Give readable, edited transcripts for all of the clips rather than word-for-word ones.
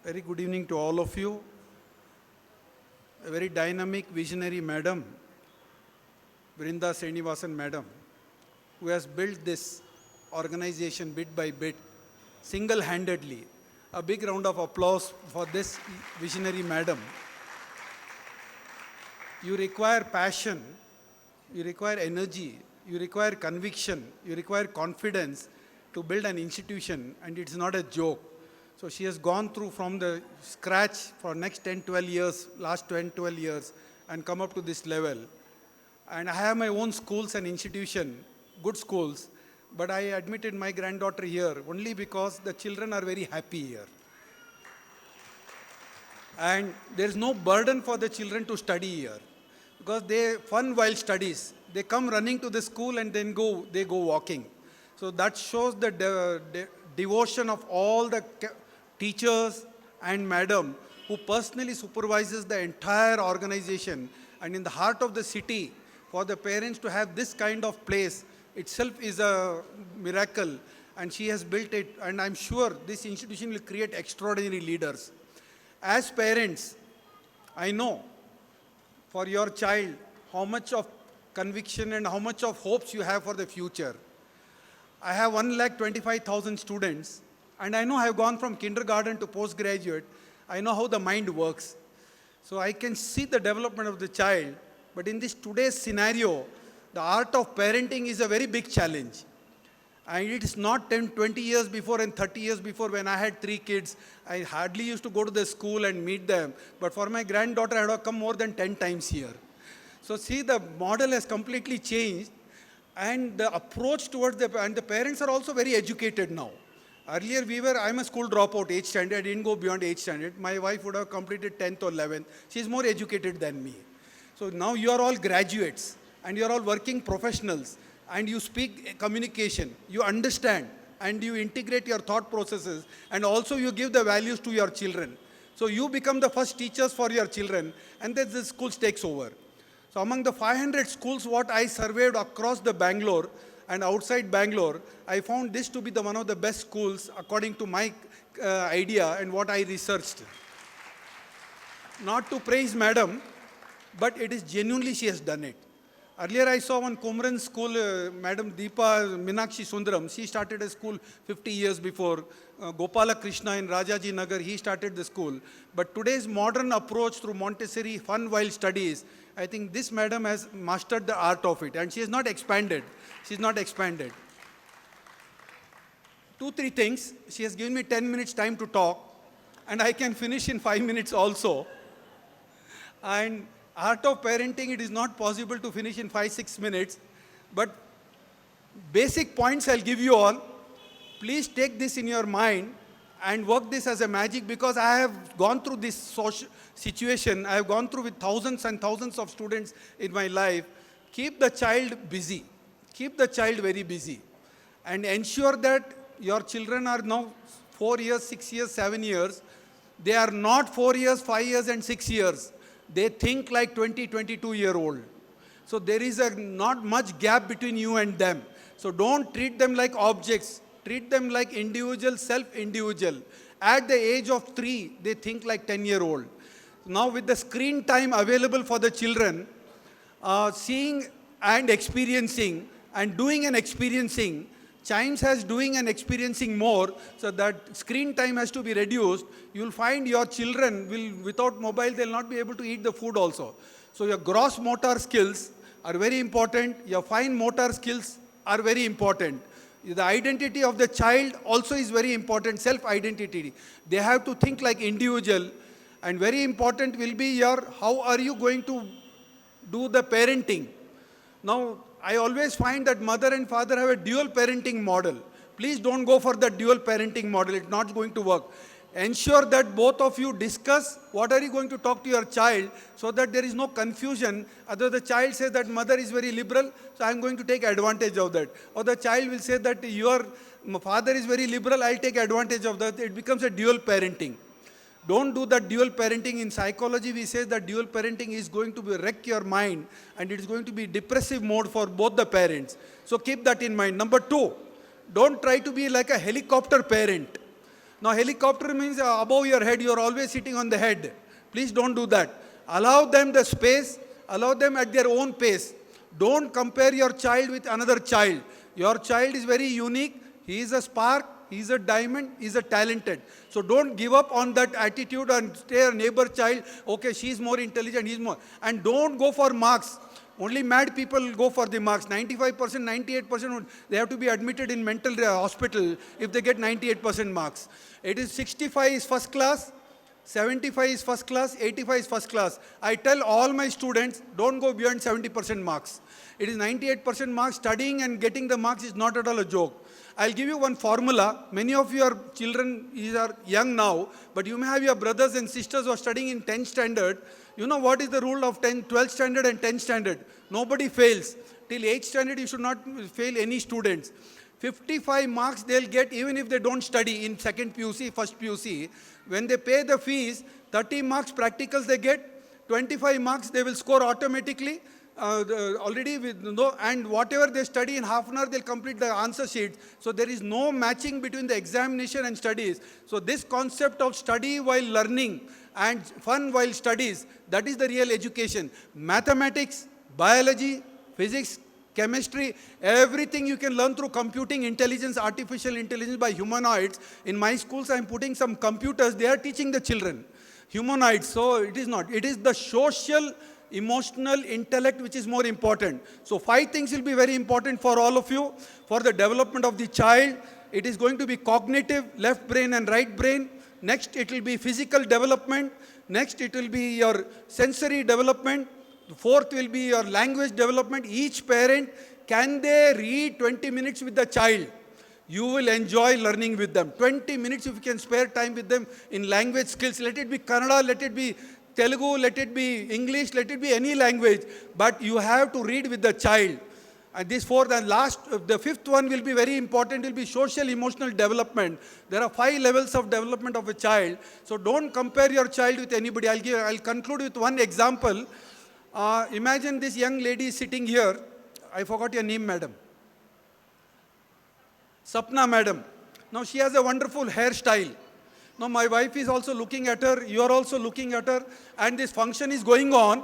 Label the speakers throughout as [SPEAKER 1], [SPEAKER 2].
[SPEAKER 1] Very good evening to all of you. A very dynamic, visionary madam, Brinda Srinivasan madam, who has built this organization bit by bit, single-handedly. A big round of applause for this visionary madam. You require passion, you require energy, you require conviction, you require confidence to build an institution, and it's not a joke. So she has gone through from the scratch for next 10, 12 years, last 10, 12 years, and come up to this level. And I have my own schools and institution, good schools, but I admitted my granddaughter here only because the children are very happy here. And there is no burden for the children to study here, because they fun while studies. They come running to the school and then they go walking. So that shows the devotion of all the teachers and madam who personally supervises the entire organization. And in the heart of the city, for the parents to have this kind of place itself is a miracle. And she has built it, and I'm sure this institution will create extraordinary leaders. As parents, I know for your child how much of conviction and how much of hopes you have for the future. I have 1,25,000 students, and I know I have gone from kindergarten to postgraduate. I know how the mind works. So I can see the development of the child, but in this today's scenario, the art of parenting is a very big challenge. And it is not 10, 20 years before and 30 years before when I had 3 kids. I hardly used to go to the school and meet them. But for my granddaughter, I had to come more than 10 times here. So see, the model has completely changed. And the approach towards and the parents are also very educated now. Earlier I'm a school dropout, 8th standard. I didn't go beyond 8th standard. My wife would have completed 10th or 11th. She's more educated than me. So now you are all graduates and you are all working professionals. And you speak communication, you understand, and you integrate your thought processes, and also you give the values to your children. So you become the first teachers for your children, and then the schools takes over. So among the 500 schools what I surveyed across the Bangalore and outside Bangalore, I found this to be one of the best schools according to my idea and what I researched. Not to praise madam, but it is genuinely she has done it. Earlier I saw one Kumran school, Madam Deepa Minakshi Sundaram. She started a school 50 years before. Gopala Krishna in Rajaji Nagar, he started the school. But today's modern approach through Montessori fun while studies, I think this madam has mastered the art of it. And she has not expanded. She's not expanded. 2, 3 things. She has given me 10 minutes time to talk. And I can finish in 5 minutes also. And art of parenting, it is not possible to finish in 5, 6 minutes, but basic points I'll give you all. Please take this in your mind and work this as a magic, because I have gone through this social situation. I have gone through with thousands and thousands of students in my life. Keep the child busy. Keep the child very busy. And ensure that your children are now 4 years, 6 years, 7 years. They are not 4 years, 5 years and 6 years. They think like 20, 22-year-old. So there is not much gap between you and them. So don't treat them like objects. Treat them like individual, self-individual. At the age of 3, they think like 10-year-old. Now with the screen time available for the children, seeing and experiencing and doing and experiencing, Chimes has doing and experiencing more, so that screen time has to be reduced. You will find your children without mobile, they will not be able to eat the food also. So your gross motor skills are very important. Your fine motor skills are very important. The identity of the child also is very important, self-identity. They have to think like individual. And very important will be how are you going to do the parenting. Now, I always find that mother and father have a dual parenting model. Please don't go for the dual parenting model. It's not going to work. Ensure that both of you discuss what are you going to talk to your child, so that there is no confusion. Other the child says that mother is very liberal, so I'm going to take advantage of that. Or the child will say that your father is very liberal, I'll take advantage of that. It becomes a dual parenting. Don't do that dual parenting. In psychology, we say that dual parenting is going to wreck your mind, and it is going to be depressive mode for both the parents. So keep that in mind. Number 2, don't try to be like a helicopter parent. Now helicopter means above your head, you are always sitting on the head. Please don't do that. Allow them the space, allow them at their own pace. Don't compare your child with another child. Your child is very unique. He is a spark, he is a diamond, he is a talented. So don't give up on that attitude and stay a neighbor child, okay, she is more intelligent, he is more. And don't go for marks. Only mad people go for the marks. 95%, 98%, they have to be admitted in mental hospital if they get 98% marks. It is 65 is first class, 75 is first class, 85 is first class. I tell all my students, don't go beyond 70% marks. It is 98% marks. Studying and getting the marks is not at all a joke. I'll give you one formula. Many of your children are young now, but you may have your brothers and sisters who are studying in 10th standard. You know what is the rule of 12th standard and 10th standard? Nobody fails. Till 8th standard, you should not fail any students. 55 marks they'll get even if they don't study in second PUC, first PUC. When they pay the fees, 30 marks practicals they get, 25 marks they will score automatically. Already with and whatever they study in half an hour, they'll complete the answer sheet. So there is no matching between the examination and studies. So this concept of study while learning and fun while studies, that is the real education. Mathematics, biology, physics, chemistry, everything you can learn through computing intelligence, artificial intelligence by humanoids. In my schools, I'm putting some computers, they are teaching the children. Humanoids, so it is not. It is the social, emotional, intellect which is more important. So 5 things will be very important for all of you. For the development of the child, it is going to be cognitive, left brain and right brain. Next, it will be physical development. Next, it will be your sensory development. Fourth will be your language development. Each parent, can they read 20 minutes with the child? You will enjoy learning with them. 20 minutes if you can spare time with them in language skills. Let it be Kannada, let it be Telugu, let it be English, let it be any language. But you have to read with the child. And this fourth and last, the fifth one will be very important, will be social emotional development. There are 5 levels of development of a child. So don't compare your child with anybody. I'll conclude with one example. Imagine this young lady sitting here. I forgot your name, madam. Sapna, madam. Now she has a wonderful hairstyle. Now my wife is also looking at her, you are also looking at her, and this function is going on,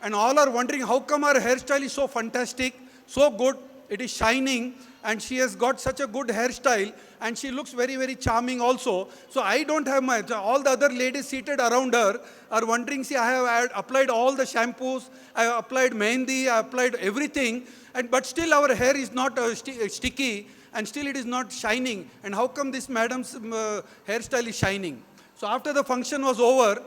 [SPEAKER 1] and all are wondering how come her hairstyle is so fantastic, so good, it is shining, and she has got such a good hairstyle, and she looks very, very charming also. So I don't have my, all the other ladies seated around her are wondering, see, I have applied all the shampoos, I have applied mehendi, I applied everything, but still our hair is not sticky, and still it is not shining. And how come this madam's hairstyle is shining? So after the function was over,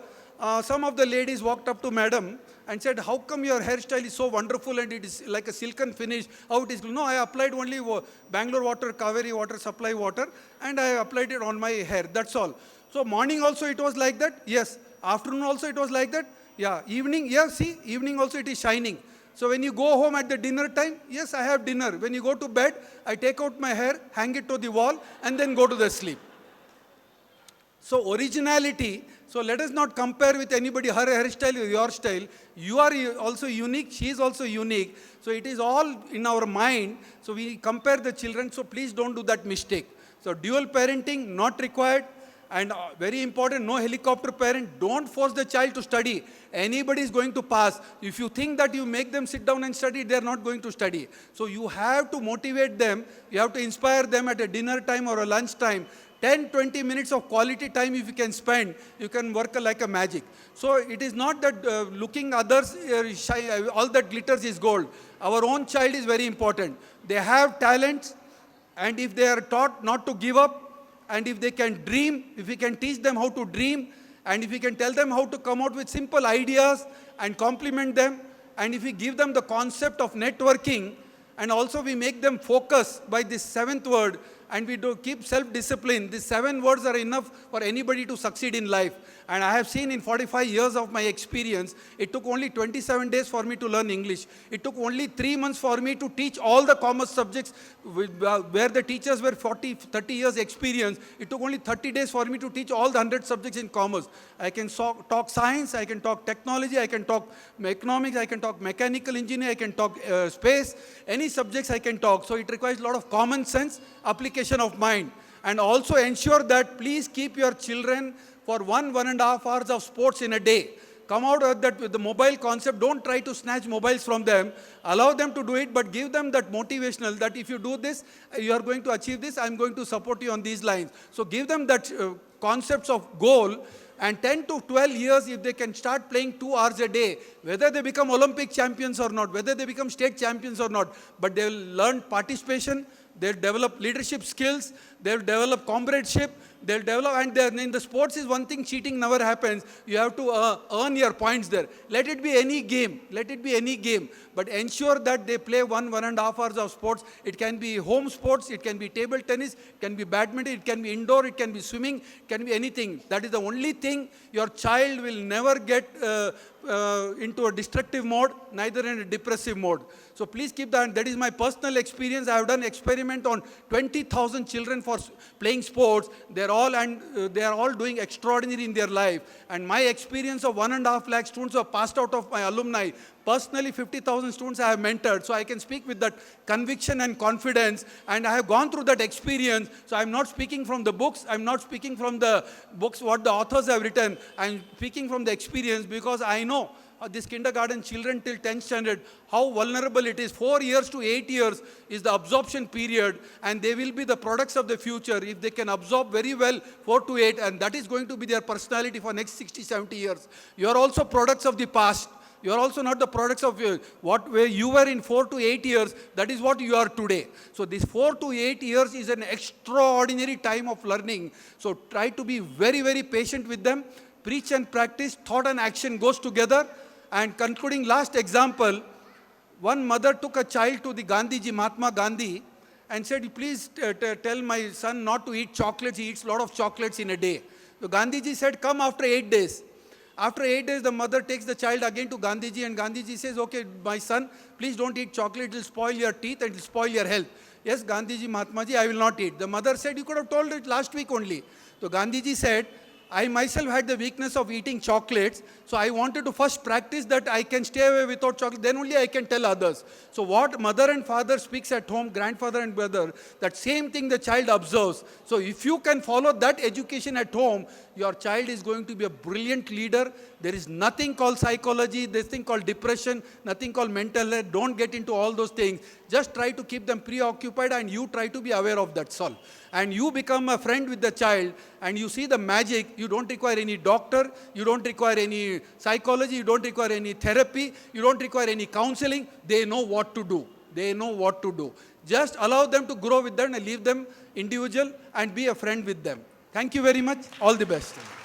[SPEAKER 1] some of the ladies walked up to madam and said, how come your hairstyle is so wonderful and it is like a silken finish? How it is? No, I applied only Bangalore water, Kaveri water, supply water, and I applied it on my hair. That's all. So morning also it was like that? Yes. Afternoon also it was like that? Yeah. Evening? Yeah, see, evening also it is shining. So when you go home at the dinner time, yes, I have dinner. When you go to bed, I take out my hair, hang it to the wall, and then go to the sleep. So originality, so let us not compare with anybody, her hairstyle or your style. You are also unique, she is also unique. So it is all in our mind. So we compare the children, so please don't do that mistake. So dual parenting, not required. And very important, no helicopter parent. Don't force the child to study. Anybody is going to pass. If you think that you make them sit down and study, they are not going to study. So you have to motivate them. You have to inspire them at a dinner time or a lunch time. 10, 20 minutes of quality time if you can spend, you can work like a magic. So it is not that looking others, all that glitters is gold. Our own child is very important. They have talents, and if they are taught not to give up, and if they can dream, if we can teach them how to dream, and if we can tell them how to come out with simple ideas and complement them, and if we give them the concept of networking, and also we make them focus by this 7th word, and we do keep self-discipline. These 7 words are enough for anybody to succeed in life. And I have seen in 45 years of my experience, it took only 27 days for me to learn English. It took only 3 months for me to teach all the commerce subjects where the teachers were 40, 30 years experience. It took only 30 days for me to teach all the 100 subjects in commerce. I can talk science, I can talk technology, I can talk economics, I can talk mechanical engineering, I can talk space, any subjects I can talk. So it requires a lot of common sense, application of mind. And also ensure that please keep your children for 1.5 hours of sports in a day. Come out of that with the mobile concept. Don't try to snatch mobiles from them. Allow them to do it, but give them that motivational that if you do this, you are going to achieve this. I'm going to support you on these lines. So give them that concepts of goal. And 10 to 12 years, if they can start playing 2 hours a day, whether they become Olympic champions or not, whether they become state champions or not, but they will learn participation, they'll develop leadership skills, they'll develop comradeship, they'll develop, and in the sports is one thing, cheating never happens. You have to earn your points there. Let it be any game. Let it be any game. But ensure that they play 1.5 hours of sports. It can be home sports, it can be table tennis, it can be badminton, it can be indoor, it can be swimming, it can be anything. That is the only thing. Your child will never get into a destructive mode, neither in a depressive mode. So please keep that. That is my personal experience. I have done experiment on 20,000 children for playing sports. They are all doing extraordinary in their life. And my experience of 1.5 lakh students who have passed out of my alumni, personally 50,000 students I have mentored. So I can speak with that conviction and confidence. And I have gone through that experience. So I'm not speaking from the books. I'm not speaking from the books what the authors have written. I'm speaking from the experience because I know these kindergarten children till 10th standard, how vulnerable it is. 4 years to 8 years is the absorption period, and they will be the products of the future if they can absorb very well 4 to 8, and that is going to be their personality for next 60, 70 years. You are also products of the past. You are also not the products of where you were in 4 to 8 years. That is what you are today. So this 4 to 8 years is an extraordinary time of learning. So try to be very, very patient with them. Preach and practice. Thought and action goes together. And concluding last example, one mother took a child to the Gandhiji, Mahatma Gandhi, and said, please tell my son not to eat chocolates. He eats a lot of chocolates in a day. So Gandhiji said, come after 8 days. After 8 days, the mother takes the child again to Gandhiji, and Gandhiji says, okay, my son, please don't eat chocolate. It will spoil your teeth and it will spoil your health. Yes, Gandhiji, Mahatmaji, I will not eat. The mother said, you could have told it last week only. So Gandhiji said, I myself had the weakness of eating chocolates, so I wanted to first practice that I can stay away without chocolate, then only I can tell others. So what mother and father speaks at home, grandfather and brother, that same thing the child observes. So if you can follow that education at home, your child is going to be a brilliant leader. There is nothing called psychology, this thing called depression, nothing called mental health. Don't get into all those things. Just try to keep them preoccupied and you try to be aware of that all. And you become a friend with the child and you see the magic. You don't require any doctor, you don't require any psychology, you don't require any therapy, you don't require any counseling. They know what to do. They know what to do. Just allow them to grow with them and leave them individual and be a friend with them. Thank you very much. All the best.